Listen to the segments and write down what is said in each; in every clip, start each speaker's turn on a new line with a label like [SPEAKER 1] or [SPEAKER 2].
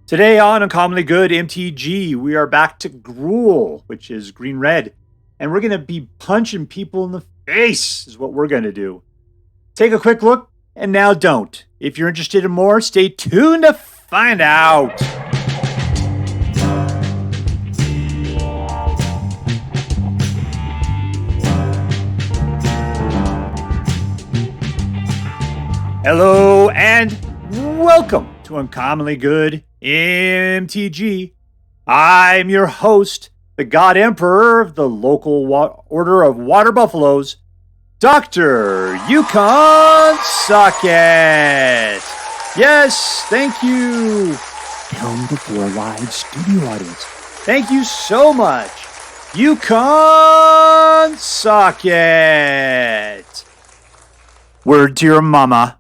[SPEAKER 1] Today on Uncommonly Good MTG, we are back to GRUUL, which is green-red. And we're going to be punching people in the face, is what we're going to do. Take a quick look, and now don't. If you're interested in more, stay tuned to find out. Hello, and welcome to Uncommonly Good MTG. I'm your host, the God Emperor of the local Order of Water Buffaloes, Dr. Yukon Socket. Yes, thank you. Filmed before a live studio audience. Thank you so much, Yukon Socket. Word to your mama.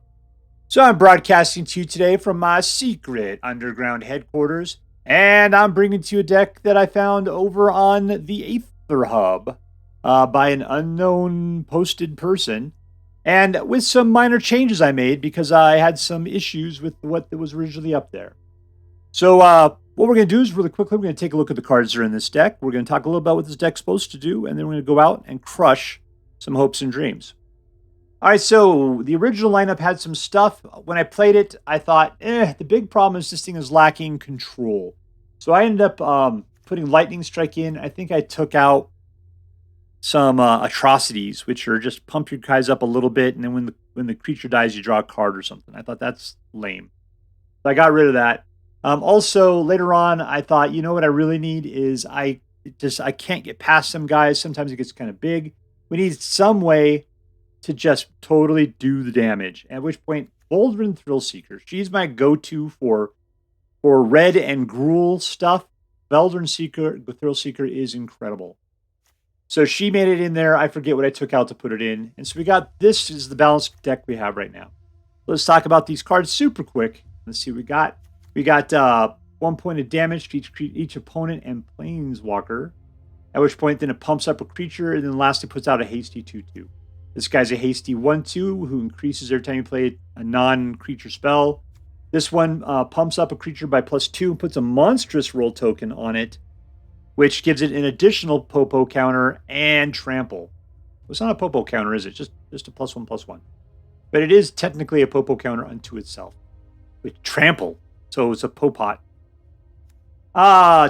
[SPEAKER 1] So I'm broadcasting to you today from my secret underground headquarters, and I'm bringing to you a deck that I found over on the Aether Hub by an unknown posted person, and with some minor changes I made because I had some issues with what was originally up there. So what we're going to do is really quickly, we're going to take a look at the cards that are in this deck. We're going to talk a little about what this deck's supposed to do, and then we're going to go out and crush some hopes and dreams. All right, so the original lineup had some stuff. When I played it, I thought, the big problem is this thing is lacking control. So I ended up putting Lightning Strike in. I think I took out some atrocities, which are just pump your guys up a little bit, and then when the creature dies, you draw a card or something. I thought that's lame. So I got rid of that. Also, later on, I thought, you know what I really need is I can't get past some guys. Sometimes it gets kind of big. We need some way to just totally do the damage. At which point, Voldaren Thrillseeker. She's my go-to for red and GRUUL stuff. Voldaren Thrillseeker is incredible. So she made it in there. I forget what I took out to put it in. And so this is the balanced deck we have right now. Let's talk about these cards super quick. Let's see what we got. We got 1 point of damage to each opponent and planeswalker. At which point, then it pumps up a creature, and then lastly puts out a hasty 2/2. This guy's a hasty 1/2 who increases every time you play a non-creature spell. This one pumps up a creature by +2 and puts a monstrous roll token on it, which gives it an additional Popo counter and trample. Well, it's not a Popo counter, is it? Just a +1/+1. But it is technically a Popo counter unto itself with trample. So it's a Popot.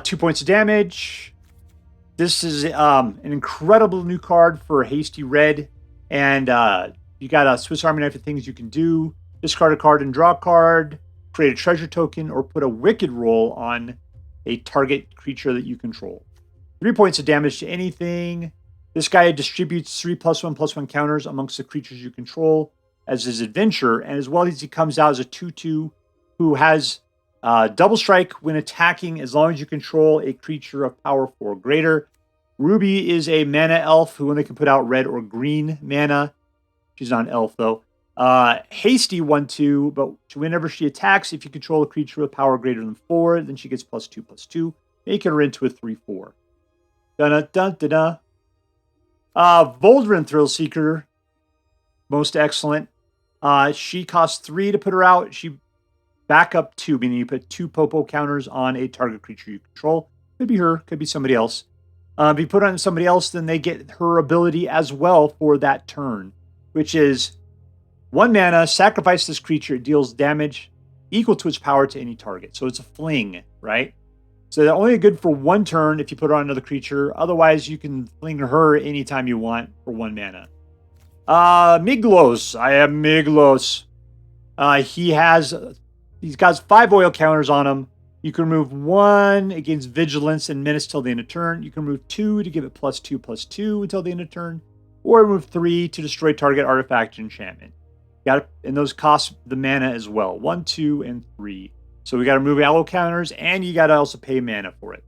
[SPEAKER 1] 2 points of damage. This is an incredible new card for hasty red. And you got a Swiss Army knife of things you can do. Discard a card and draw a card. Create a treasure token or put a wicked roll on a target creature that you control. 3 points of damage to anything. This guy distributes 3 +1/+1 counters amongst the creatures you control as his adventure. And as well as he comes out as a 2/2 who has double strike when attacking as long as you control a creature of power 4 or greater. Ruby is a mana elf who only can put out red or green mana. She's not an elf, though. Hasty 1/2, but whenever she attacks, if you control a creature with power greater than 4, then she gets +2/+2, making her into a 3/4. Dun-dun-dun-dun-dun. Voldaren Thrillseeker, most excellent. She costs 3 to put her out. She back up 2, meaning you put 2 Popo counters on a target creature you control. Could be her, could be somebody else. If you put it on somebody else, then they get her ability as well for that turn, which is 1 mana, sacrifice this creature, it deals damage equal to its power to any target. So it's a fling, right? So they're only good for 1 turn if you put it on another creature. Otherwise, you can fling her anytime you want for 1 mana. Migloz. I have Migloz. He's got 5 oil counters on him. You can remove 1 against Vigilance and Menace till the end of turn. You can remove 2 to give it +2/+2 until the end of turn. Or remove 3 to destroy target artifact and enchantment. And those cost the mana as well. 1, 2, and 3. So we got to remove allo counters, and you got to also pay mana for it.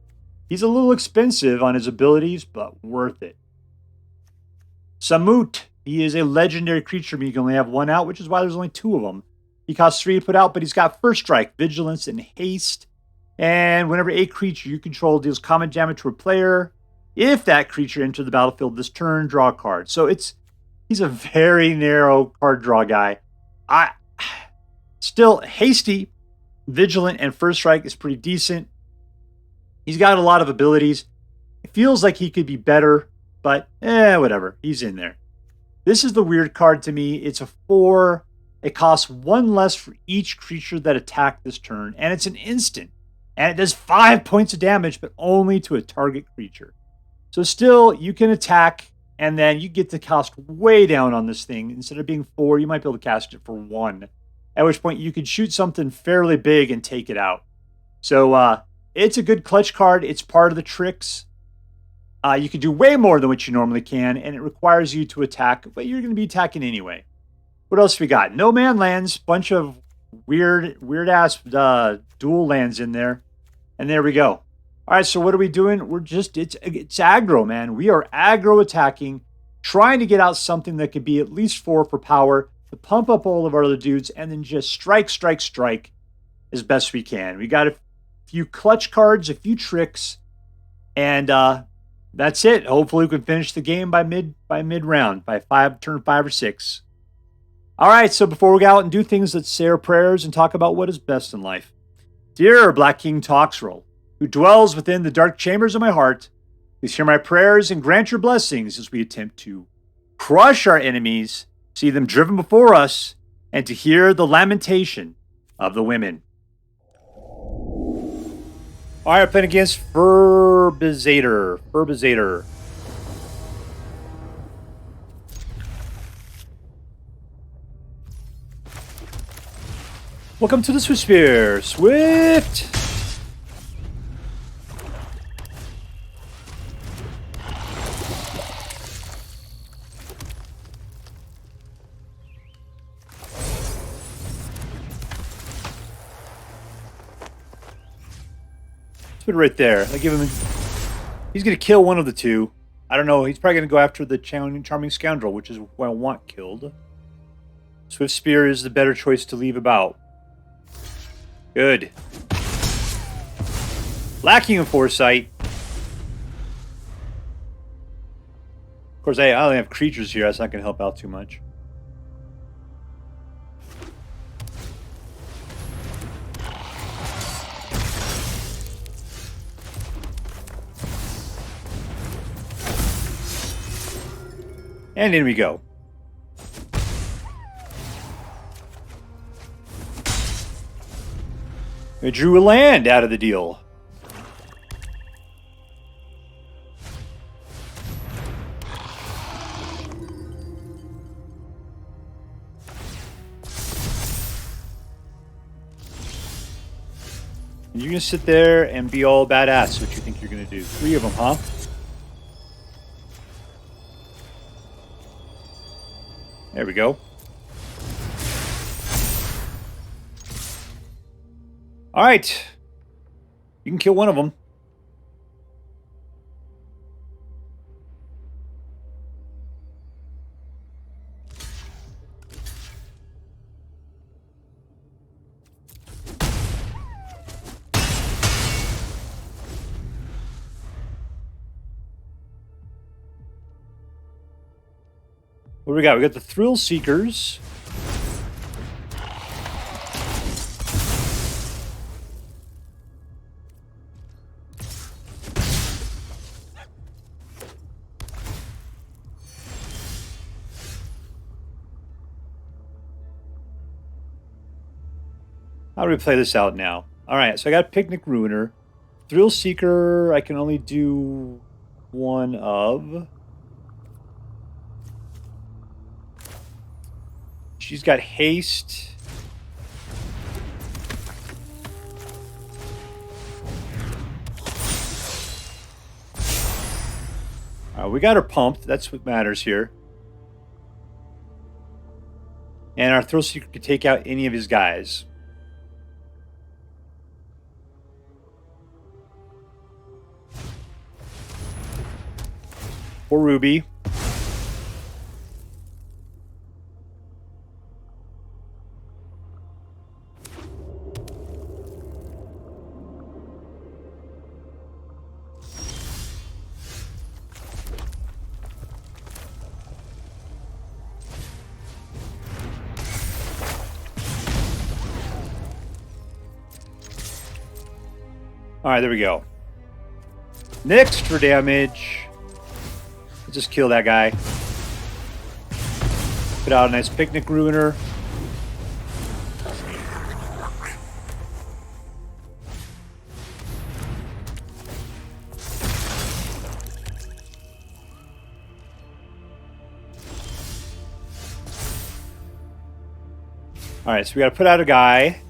[SPEAKER 1] He's a little expensive on his abilities, but worth it. Samut. He is a legendary creature, but you can only have 1 out, which is why there's only 2 of them. He costs 3 to put out, but he's got First Strike, Vigilance, and Haste. And whenever a creature you control deals combat damage to a player, if that creature enters the battlefield this turn, draw a card. So he's a very narrow card draw guy. Still hasty, Vigilant and First Strike is pretty decent. He's got a lot of abilities. It feels like he could be better, but whatever. He's in there. This is the weird card to me. It's a 4. It costs 1 less for each creature that attacked this turn, and it's an instant. And it does 5 points of damage, but only to a target creature. So still, you can attack, and then you get to cost way down on this thing. Instead of being 4, you might be able to cast it for 1. At which point, you could shoot something fairly big and take it out. So, it's a good clutch card. It's part of the tricks. You can do way more than what you normally can, and it requires you to attack, but you're going to be attacking anyway. What else we got? No man lands, bunch of weird-ass dual lands in there. And there we go. All right, so what are we doing? It's aggro, man. We are aggro attacking, trying to get out something that could be at least 4 for power, to pump up all of our other dudes, and then just strike as best we can. We got a few clutch cards, a few tricks, and that's it. Hopefully we can finish the game by mid-round, by turn 5 or 6. All right, so before we go out and do things, let's say our prayers and talk about what is best in life. Dear Black King Toxrill, who dwells within the dark chambers of my heart, please hear my prayers and grant your blessings as we attempt to crush our enemies, see them driven before us, and to hear the lamentation of the women. All right, I'm playing against Furbizator. Welcome to the Swiftspear. Swift! Put it right there. I give him. He's going to kill one of the two. I don't know. He's probably going to go after the Charming Scoundrel, which is what I want killed. Swiftspear is the better choice to leave about. Good. Lacking in foresight. Of course, I only have creatures here. That's not going to help out too much. And in we go. We drew a land out of the deal. And you're going to sit there and be all badass. What you think you're going to do? 3 of them, huh? There we go. All right. You can kill one of them. What do we got? We got the Thrillseekers. How do we play this out now? All right, so I got Picnic Ruiner. Thrillseeker, I can only do one of. She's got haste. We got her pumped. That's what matters here. And our Thrillseeker could take out any of his guys. Or Ruby. Alright, there we go. Next for damage. Let's just kill that guy. Put out a nice Picnic Ruiner. Alright, so we gotta put out a guy.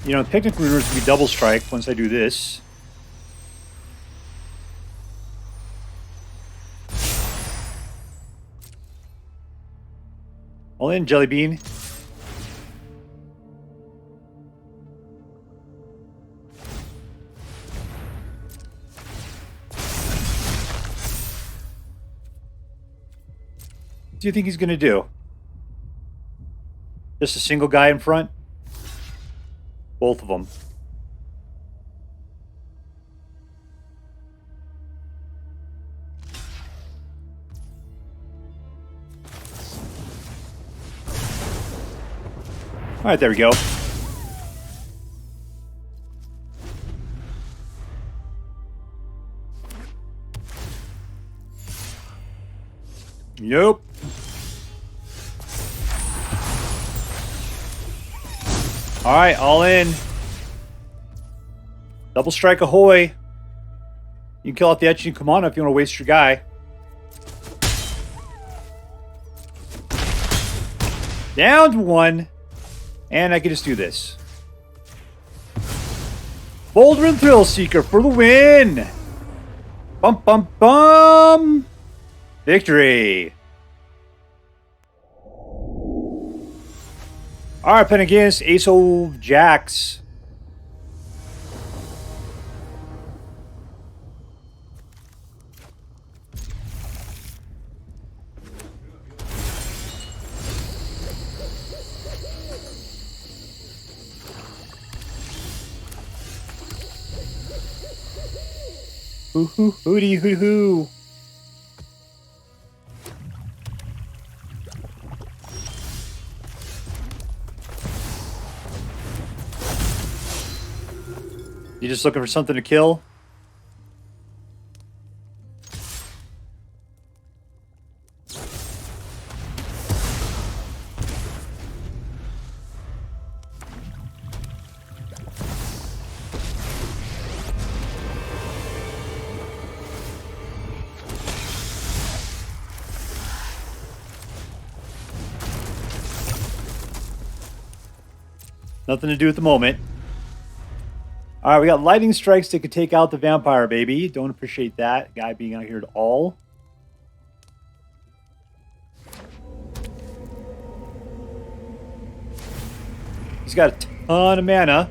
[SPEAKER 1] You know, the Picnic Ruiners will be double strike once I do this. All in, Jelly Bean. What do you think he's going to do? Just a single guy in front? Both of them. All right, there we go. Nope. All right, all in. Double strike ahoy. You can kill out the Etching Kumano if you want to waste your guy. Down to one. And I can just do this. Voldaren Thrillseeker for the win! Bum bum bum! Victory! Alright, playing against AceOfJacks. Hoo hoo hooty hoo hoo. You just looking for something to kill? Nothing to do at the moment. Alright, we got lightning strikes that could take out the vampire, baby. Don't appreciate that. Guy being out here at all. He's got a ton of mana.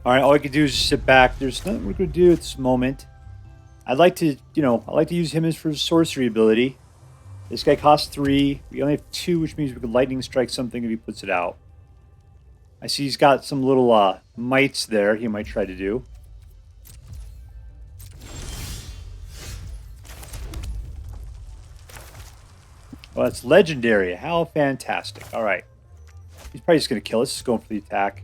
[SPEAKER 1] Alright, all I can do is just sit back. There's nothing we're going to do at this moment. I'd like to, I like to use him as for his sorcery ability. This guy costs 3. We only have 2, which means we could lightning strike something if he puts it out. I see he's got some little mites there he might try to do. Well, that's legendary. How fantastic. Alright. He's probably just going to kill us. He's going for the attack.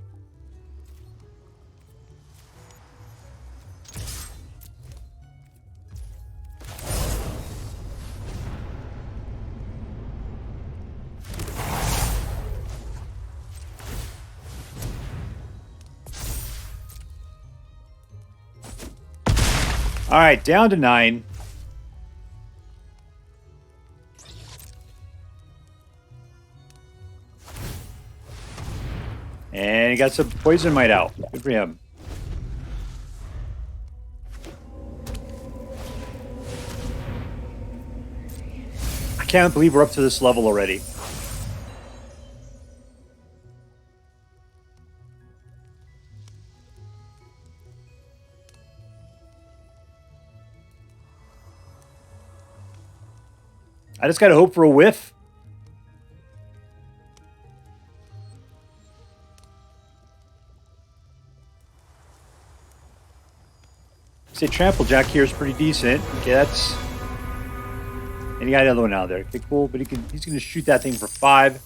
[SPEAKER 1] All right, down to 9. And he got some poison mite out. Good for him. I can't believe we're up to this level already. I just gotta hope for a whiff. Say Trample Jack here is pretty decent. Okay, that's... And he got another one out there. Okay, cool. But he's gonna shoot that thing for 5.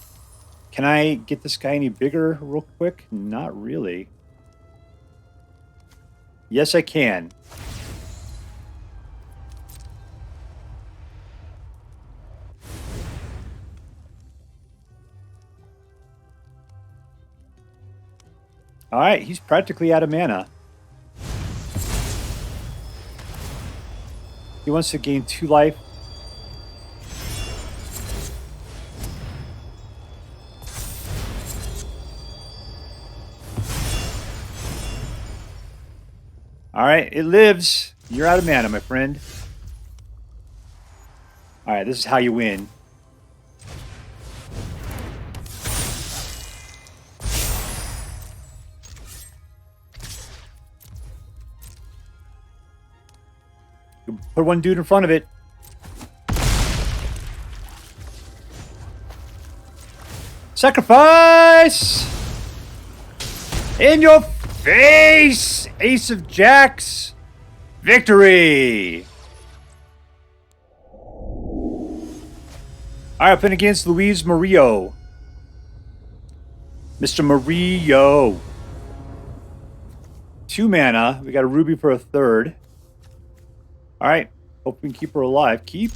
[SPEAKER 1] Can I get this guy any bigger real quick? Not really. Yes, I can. Alright, he's practically out of mana. He wants to gain 2 life. Alright, it lives. You're out of mana, my friend. Alright, this is how you win. Put one dude in front of it. Sacrifice! In your face! Ace of Jacks! Victory! Alright, playing against Luis Murillo. Mr. Murillo. 2 mana. We got a ruby for a 3rd. Alright. Hope we can keep her alive. Keep.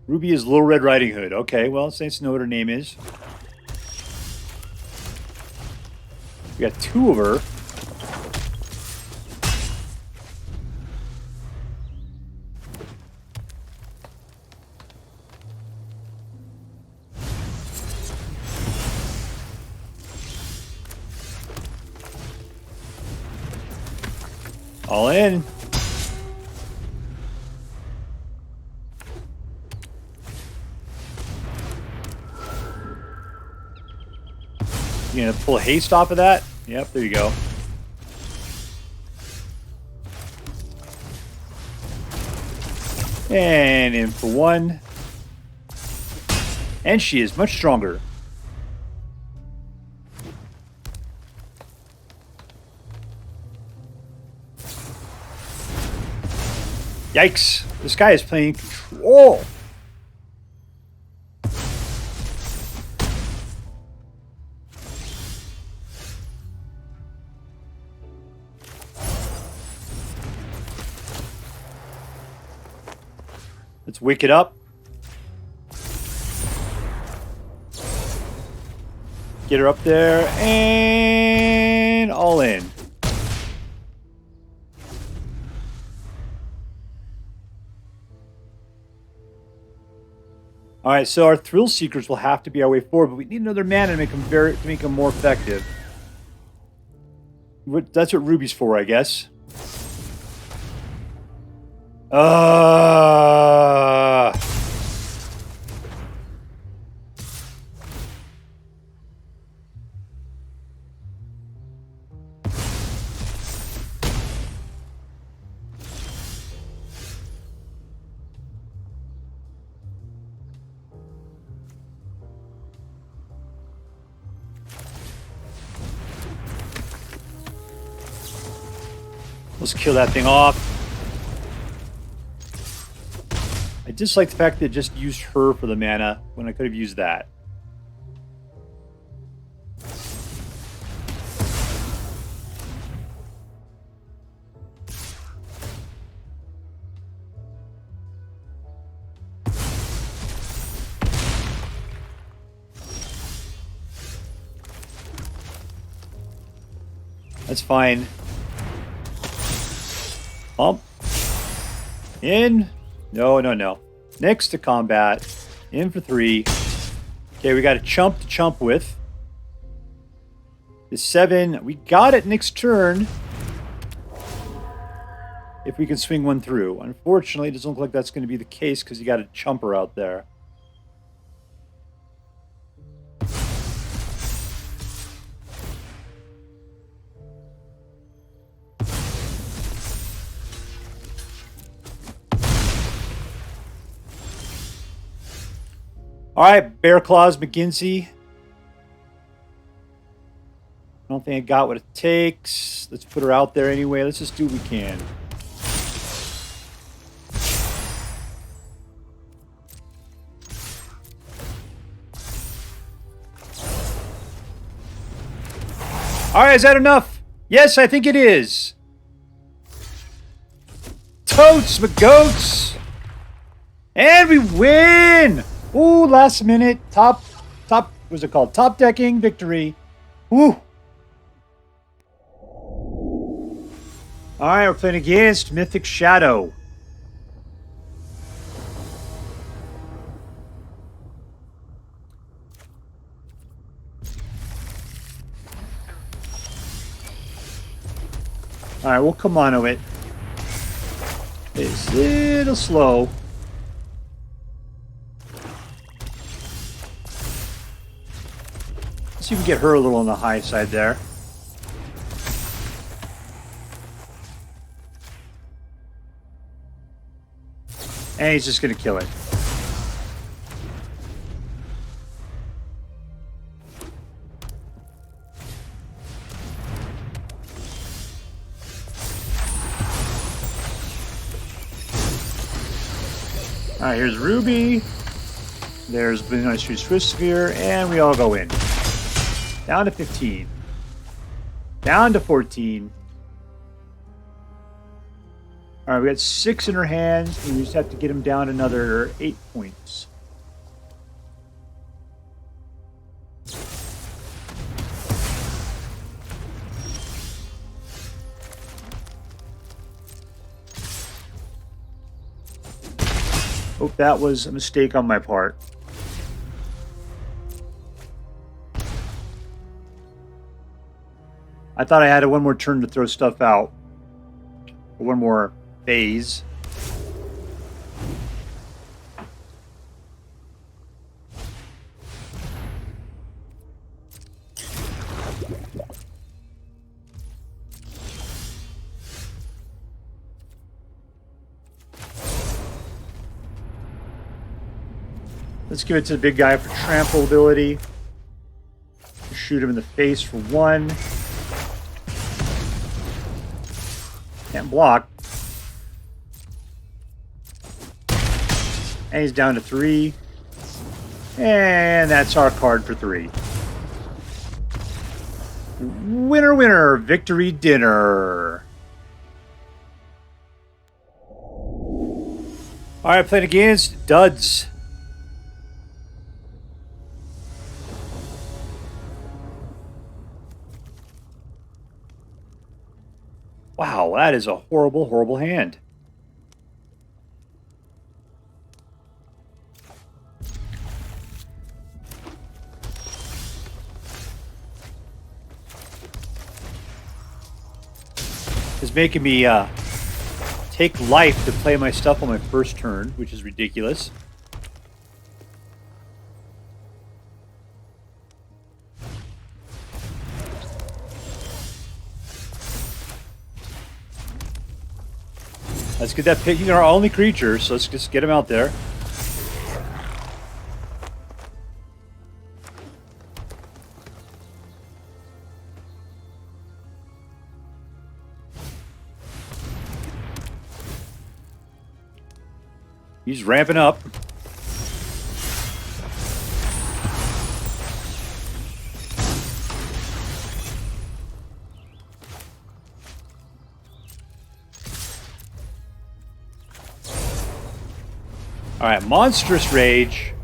[SPEAKER 1] Ruby is Little Red Riding Hood. Okay, well, it's nice to know what her name is. We got 2 of her. All in. You gonna pull haste off of that? Yep, there you go. And in for 1. And she is much stronger. Yikes. This guy is playing control. Let's wake it up. Get her up there and all in. Alright, so our Thrillseekers will have to be our way forward, but we need another mana to make them more effective. That's what Ruby's for, I guess. Let's kill that thing off. I dislike the fact that it just used her for the mana when I could have used that. That's fine. Pump. In. No, no, no. Next to combat. In for 3. Okay, we got a chump to chump with. The 7. We got it next turn. If we can swing one through. Unfortunately, it doesn't look like that's going to be the case because you got a chumper out there. All right, Bear Claws McGinsey. I don't think I got what it takes. Let's put her out there anyway. Let's just do what we can. All right, is that enough? Yes, I think it is. Totes, McGoats. And we win. Ooh, last minute. Top, what's it called? Top decking victory. Ooh. All right, we're playing against MythicShadow. All right, we'll Kumano it. It's a little slow. Let's see if we can get her a little on the high side there. And he's just going to kill it. All right, here's Ruby. There's Monastery Swiftspear, and we all go in. Down to 15. Down to 14. All right, we got 6 in her hands, and we just have to get them down another 8 points. Hope that was a mistake on my part. I thought I had one more turn to throw stuff out. Or one more phase. Let's give it to the big guy for trample ability. Shoot him in the face for 1. Can't block. And he's down to 3. And that's our card for 3. Winner, winner, victory dinner. All right, playing against Duds. Wow, that is a horrible, horrible hand. It's making me take life to play my stuff on my first turn, which is ridiculous. Let's get that pig. He's our only creature, so let's just get him out there. He's ramping up. All right, Monstrous Rage.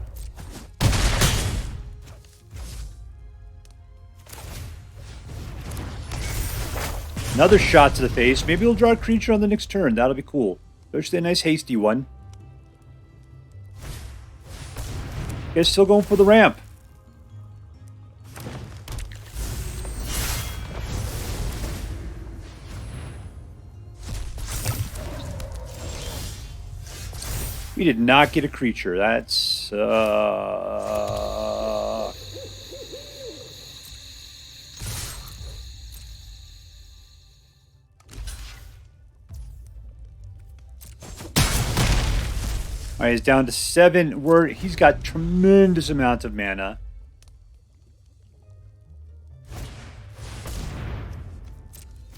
[SPEAKER 1] Another shot to the face. Maybe we'll draw a creature on the next turn. That'll be cool. Especially a nice hasty one. Guys still going for the ramp. We did not get a creature. That's All right, he's down to 7. He's got tremendous amounts of mana.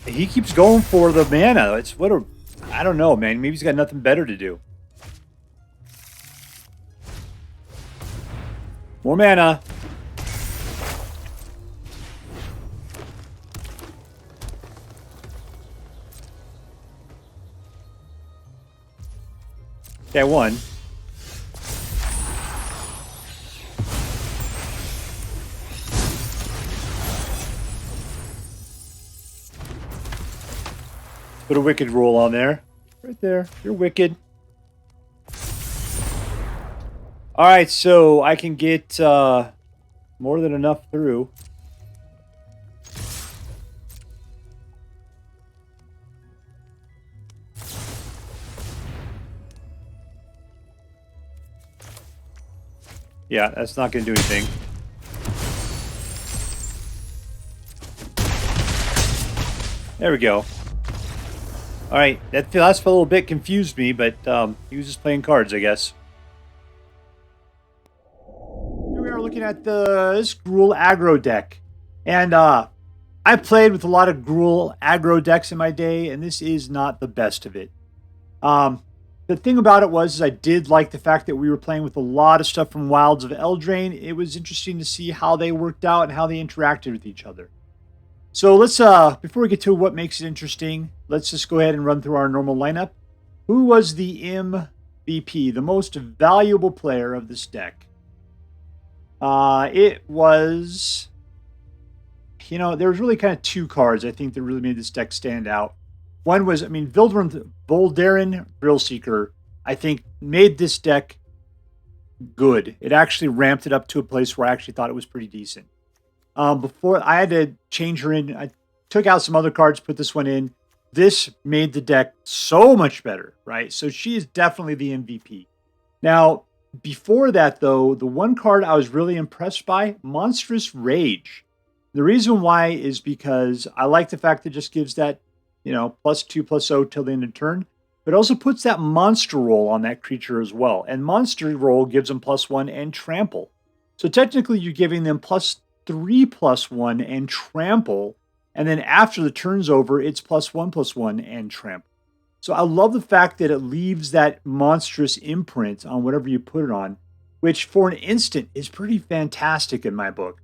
[SPEAKER 1] He keeps going for the mana. It's I don't know, man. Maybe he's got nothing better to do. More mana. Okay, I won. Put a wicked roll on there. Right there. You're wicked. Alright, so I can get more than enough through. Yeah, that's not going to do anything. There we go. Alright, that last little bit confused me, but he was just playing cards, I guess. Here we are looking at this GRUUL aggro deck. And I played with a lot of GRUUL aggro decks in my day, and this is not the best of it. The thing about it was I did like the fact that we were playing with a lot of stuff from Wilds of Eldraine. It was interesting to see how they worked out and how they interacted with each other. So let's, before we get to what makes it interesting, let's just go ahead and run through our normal lineup. Who was the MVP, the most valuable player of this deck? It was, you know, there was really kind of 2 cards I think that really made this deck stand out. One was, I mean, Voldaren Thrillseeker, I think, made this deck good. It actually ramped it up to a place where I actually thought it was pretty decent. Before, I had to change her in. I took out some other cards, put this one in. This made the deck so much better, right? So she is definitely the MVP. Now, before that, though, the one card I was really impressed by, Monstrous Rage. The reason why is because I like the fact that it just gives that, you know, +2/+0 till the end of turn, but also puts that monster roll on that creature as well. And monster roll gives them +1 and trample. So technically you're giving them +3/+1 and trample. And then after the turn's over, it's +1/+1 and trample. So I love the fact that it leaves that monstrous imprint on whatever you put it on, which for an instant is pretty fantastic in my book.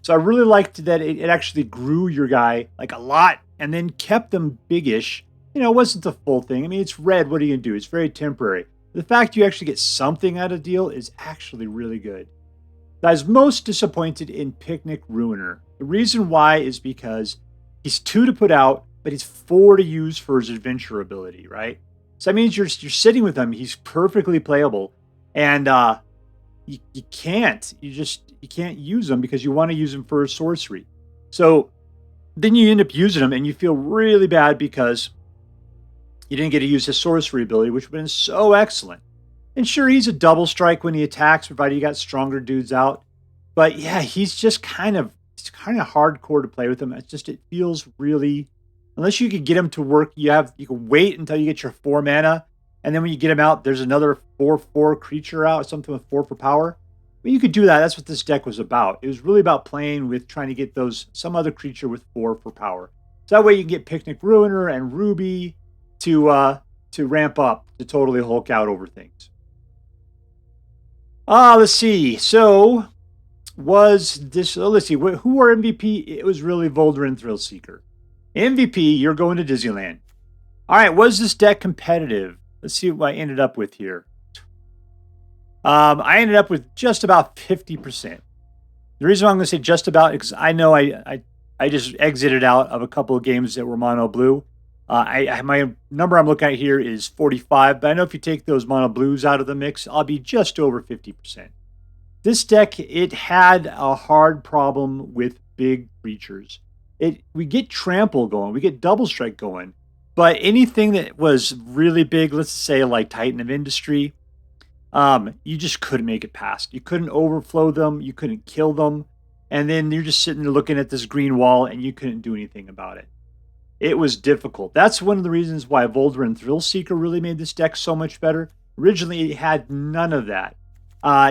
[SPEAKER 1] So I really liked that it actually grew your guy like a lot and then kept them biggish. You know, it wasn't the full thing. I mean, it's red. What are you going to do? It's very temporary. The fact you actually get something out of the deal is actually really good. I was most disappointed in Picnic Ruiner. The reason why is because he's 2 to put out, but he's 4 to use for his adventure ability, right? So that means you're sitting with him. He's perfectly playable. And you can't use him because you want to use him for a sorcery. So then you end up using him and you feel really bad because you didn't get to use his sorcery ability, which would have been so excellent. And sure, he's a double strike when he attacks, provided you got stronger dudes out. But yeah, he's just kind of hardcore to play with him. It's just, it feels really, unless you could get him to work, you can wait until you get your 4 mana, and then when you get him out, there's another 4/4 creature out, something with 4 for power. But you could do that. That's what this deck was about. It was really about playing with trying to get some other creature with 4 for power. So that way you can get Picnic Ruiner and Ruby to ramp up to totally Hulk out over things. Let's see. So let's see. Who were MVP? It was really Voldaren Thrillseeker. MVP, you're going to Disneyland. All right, was this deck competitive? Let's see what I ended up with here. I ended up with just about 50%. The reason why I'm going to say just about is because I know I just exited out of a couple of games that were mono blue. My number I'm looking at here is 45, but I know if you take those mono blues out of the mix, I'll be just over 50%. This deck, it had a hard problem with big creatures. We get trample going, we get double strike going, but anything that was really big, let's say like Titan of Industry, you just couldn't make it past. You couldn't overflow them, you couldn't kill them, and then you're just sitting there looking at this green wall and you couldn't do anything about it. It was difficult. That's one of the reasons why Voldaren Thrillseeker really made this deck so much better, Originally, it had none of that.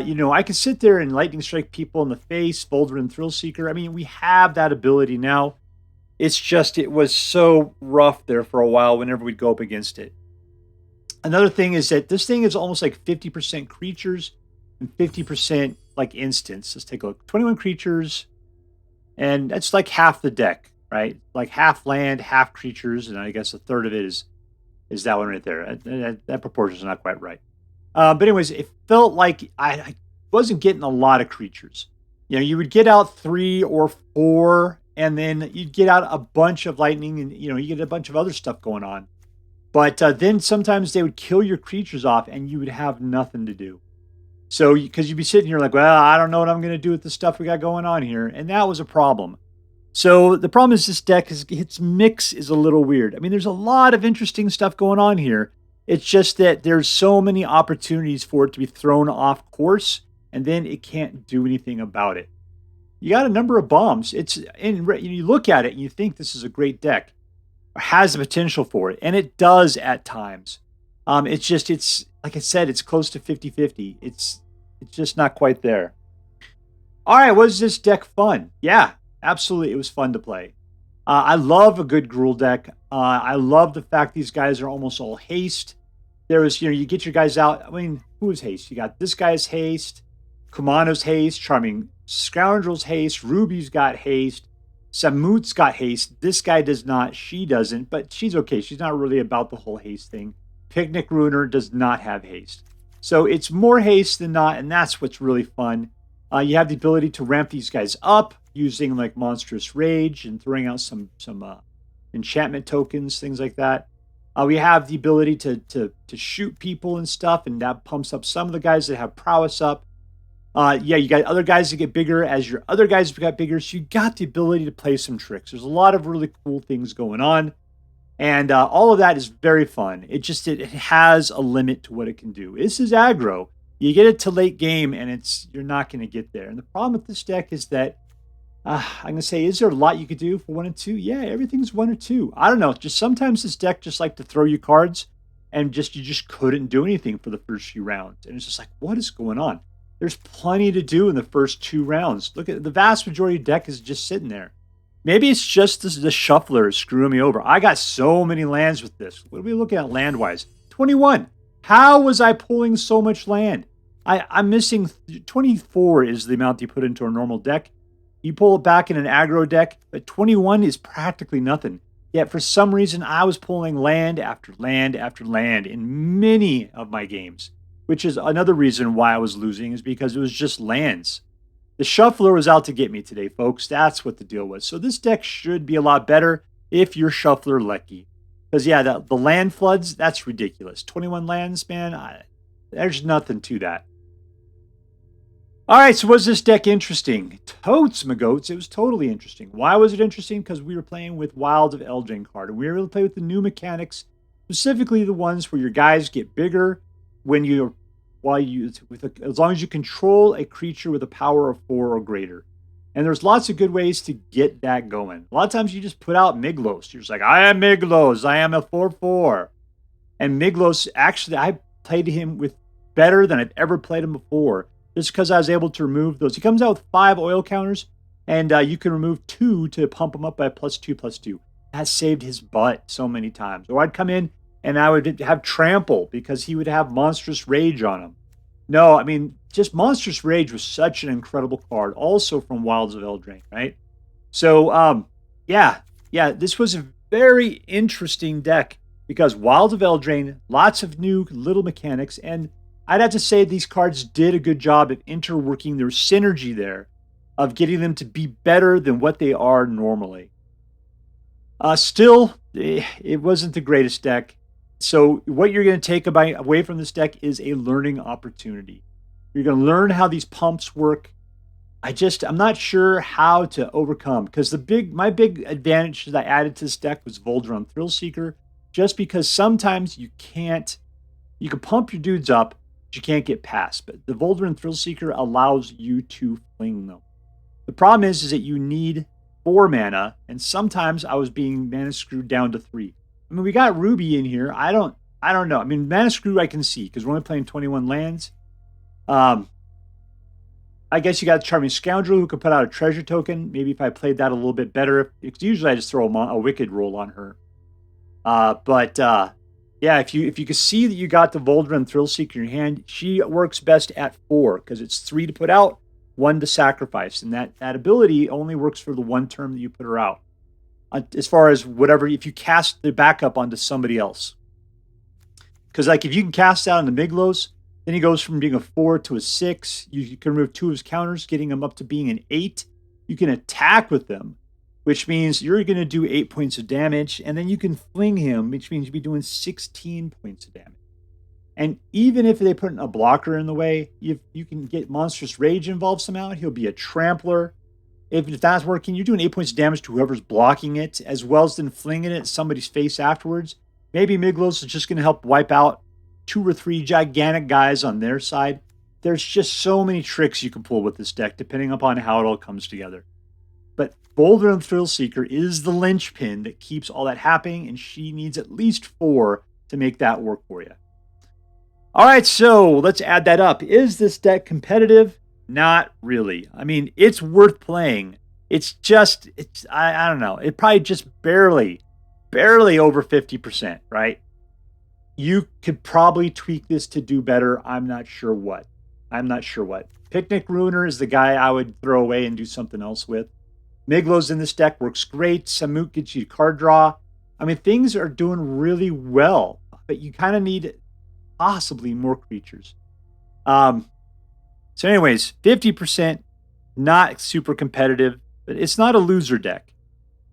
[SPEAKER 1] You know, I can sit there and lightning strike people in the face, Voldaren Thrillseeker. I mean, we have that ability now. It's just, it was so rough there for a while whenever we'd go up against it. Another thing is that this thing is almost like 50% creatures and 50% like instants. Let's take a look. 21 creatures, and that's like half the deck, right? Like half land, half creatures, and I guess a third of it is that one right there. That proportion is not quite right. But anyways, it felt like I wasn't getting a lot of creatures. You know, you would get out 3 or 4, and then you'd get out a bunch of lightning, and you know, you get a bunch of other stuff going on. But then sometimes they would kill your creatures off, and you would have nothing to do. So, because you'd be sitting here like, well, I don't know what I'm going to do with the stuff we got going on here, and that was a problem. So the problem is this deck is its mix is a little weird. I mean, there's a lot of interesting stuff going on here. It's just that there's so many opportunities for it to be thrown off course, and then it can't do anything about it. You got a number of bombs. You look at it and you think this is a great deck, or has the potential for it, and it does at times. It's like I said, it's close to 50-50. It's just not quite there. All right, was this deck fun? Yeah, absolutely. It was fun to play. I love a good GRUUL deck. I love the fact these guys are almost all haste. You get your guys out. I mean, who is haste? You got this guy's haste, Kumano's haste, Charming Scoundrel's haste, Ruby's got haste, Samut's got haste. This guy does not. She doesn't, but she's okay. She's not really about the whole haste thing. Picnic Ruiner does not have haste. So it's more haste than not, and that's what's really fun. You have the ability to ramp these guys up using like Monstrous Rage and throwing out some enchantment tokens, things like that. We have the ability to shoot people and stuff, and that pumps up some of the guys that have prowess up. You got other guys that get bigger as your other guys got bigger, so you got the ability to play some tricks. There's a lot of really cool things going on, and all of that is very fun. It has a limit to what it can do. This is aggro. You get it to late game, and you're not going to get there. And the problem with this deck is that I'm going to say, is there a lot you could do for 1 and 2? Yeah, everything's 1 or 2. I don't know. Just sometimes this deck just like to throw you cards, and you just couldn't do anything for the first few rounds. And it's just like, what is going on? There's plenty to do in the first 2 rounds. Look at the vast majority of deck is just sitting there. Maybe it's just the shuffler is screwing me over. I got so many lands with this. What are we looking at land-wise? 21. How was I pulling so much land? I'm missing 24 is the amount you put into a normal deck. You pull it back in an aggro deck, but 21 is practically nothing. Yet for some reason, I was pulling land after land after land in many of my games, which is another reason why I was losing, is because it was just lands. The shuffler was out to get me today, folks. That's what the deal was. So this deck should be a lot better if you're shuffler lucky. Because, yeah, the land floods, that's ridiculous. 21 lands, man, there's nothing to that. All right, so was this deck interesting? Totes, my goats. It was totally interesting. Why was it interesting? Because we were playing with Wilds of Eldraine card, and we were able to play with the new mechanics, specifically the ones where your guys get bigger as long as you control a creature with a power of 4 or greater. And there's lots of good ways to get that going. A lot of times you just put out Migloz. You're just like, I am Migloz. I am a 4/4. And Migloz, actually, I played him with better than I've ever played him before, just because I was able to remove those. He comes out with 5 oil counters, and you can remove 2 to pump him up by +2/+2. That saved his butt so many times. Or I'd come in and I would have Trample because he would have Monstrous Rage on him. No, I mean, just Monstrous Rage was such an incredible card, also from Wilds of Eldraine, right? So, yeah, this was a very interesting deck because Wilds of Eldraine, lots of new little mechanics, and I'd have to say these cards did a good job of interworking their synergy there, of getting them to be better than what they are normally. Still, it wasn't the greatest deck. So what you're going to take away from this deck is a learning opportunity. You're going to learn how these pumps work. I'm not sure how to overcome, because my big advantage that I added to this deck was Voldaren Thrillseeker, just because sometimes you can pump your dudes up, but you can't get past. But the Voldaren Thrillseeker allows you to fling them. The problem is that you need 4 mana, and sometimes I was being mana screwed down to 3. I mean, we got Ruby in here. I I don't know. I mean, Mana Screw I can see because we're only playing 21 lands. I guess you got Charming Scoundrel who could put out a treasure token. Maybe if I played that a little bit better. Because usually I just throw a Wicked roll on her. Yeah, if you could see that you got the Voldaren Thrillseeker in your hand, she works best at 4 because it's 3 to put out, 1 to sacrifice. And that ability only works for the 1 turn that you put her out. As far as whatever, if you cast the backup onto somebody else. Because like if you can cast out on the Migloz, then he goes from being a 4 to a 6. You can remove 2 of his counters, getting him up to being an 8. You can attack with them, which means you're going to do 8 points of damage, and then you can fling him, which means you'll be doing 16 points of damage. And even if they put a blocker in the way, you can get Monstrous Rage involved somehow. He'll be a trampler. If that's working, you're doing 8 points of damage to whoever's blocking it, as well as then flinging it at somebody's face afterwards. Maybe Migloz is just going to help wipe out 2 or 3 gigantic guys on their side. There's just so many tricks you can pull with this deck, depending upon how it all comes together. But Voldaren Thrillseeker is the linchpin that keeps all that happening, and she needs at least 4 to make that work for you. All right, so let's add that up. Is this deck competitive? Not really. I mean, it's worth playing. It's just, I don't know. It probably just barely over 50%, right? You could probably tweak this to do better. I'm not sure what. Picnic Ruiner is the guy I would throw away and do something else with. Migloz in this deck works great. Samut gets you card draw. I mean, things are doing really well, but you kind of need possibly more creatures. So anyways, 50%, not super competitive, but it's not a loser deck.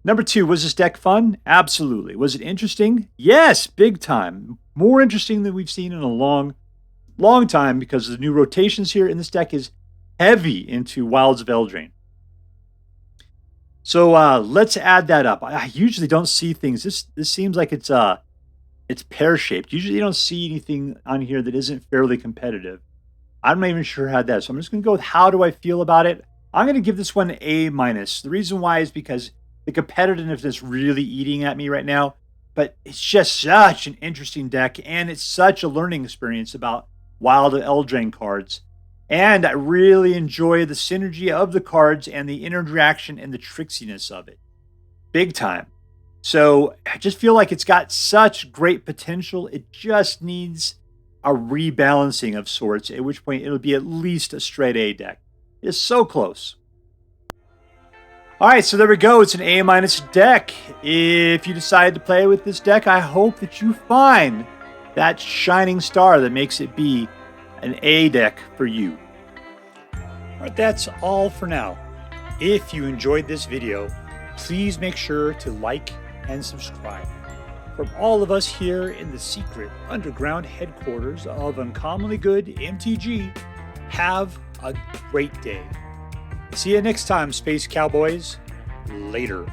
[SPEAKER 1] Number 2, was this deck fun? Absolutely. Was it interesting? Yes, big time. More interesting than we've seen in a long time because the new rotations here in this deck is heavy into Wilds of Eldraine. So let's add that up. I usually don't see things. This seems like it's pear-shaped. Usually you don't see anything on here that isn't fairly competitive. I'm not even sure how that is. So I'm just going to go with how do I feel about it. I'm going to give this one an A-. The reason why is because the competitiveness is really eating at me right now. But it's just such an interesting deck, and it's such a learning experience about Wild of Eldraine cards. And I really enjoy the synergy of the cards and the interaction and the tricksiness of it. Big time. So I just feel like it's got such great potential. It just needs a rebalancing of sorts, at which point it'll be at least a straight A deck. It's so close. All right, so there we go. It's an A- deck. If you decide to play with this deck, I hope that you find that shining star that makes it be an A deck for you. All right, that's all for now. If you enjoyed this video, please make sure to like and subscribe. From all of us here in the secret underground headquarters of Uncommonly Good MTG, have a great day. See you next time, Space Cowboys. Later.